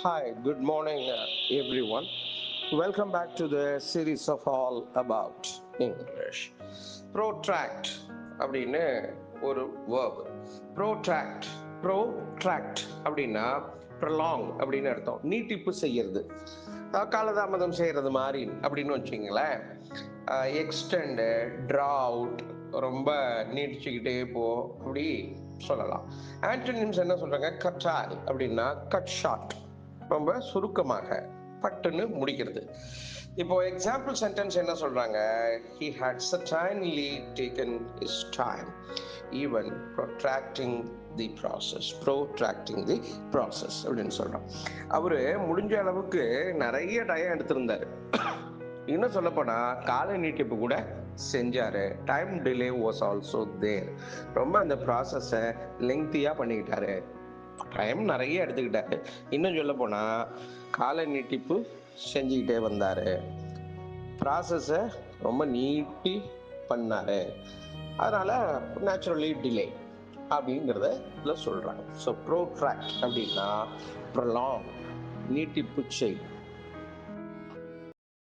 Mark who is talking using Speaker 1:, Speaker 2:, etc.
Speaker 1: Hi, good morning, everyone. Welcome back to the series of All About English. Protract அப்படின்னு ஒரு verb. Protract, protract அப்படின்னா prolong அப்படின்னு அர்த்தம். நீட்டிப்பு செய்யறது, காலதாமதம் செய்யறது மாதிரி அப்படின்னு வச்சுங்களேன். எக்ஸ்டெண்டு, ட்ரா அவுட், ரொம்ப நீட்டிச்சுக்கிட்டே போ அப்படி சொல்லலாம். ஆன்டனிம்ஸ் என்ன சொல்றாங்க? கட்டால் அப்படின்னா கட் ஷார்ட், ரொம்ப சுருக்கமாக பட்டுன்னு முடிக்கிறது. இப்போ எக்ஸாம்பிள் சென்டென்ஸ் என்ன சொல்றாங்க? He had certainly taken his time, even protracting the process அப்படின்னு சொல்றோம். அவரு முடிஞ்ச அளவுக்கு நிறைய டைம் எடுத்திருந்தாரு. இன்னும் சொல்ல போனா கால நீட்டிப்பு கூட செஞ்சாரு. டைம் டிலே வாஸ் ஆல்சோ தேர். ரொம்ப அந்த ப்ராசஸை லெங்க்தியா பண்ணிக்கிட்டாரு, டைம் நிறைய எடுத்துக்கிட்டாரு. இன்னும் சொல்ல போனா கால நீட்டிப்பு செஞ்சுக்கிட்டே வந்தாரு, ப்ராசஸை ரொம்ப நீட்டி பண்ணாரு. அதனால நேச்சுரலி டிலே அப்படிங்கிறத இதில் சொல்றாங்க. ஸோ ப்ரோட்ராக்ட் அப்படின்னா ப்ரொலாங், நீட்டிப்பு செய்.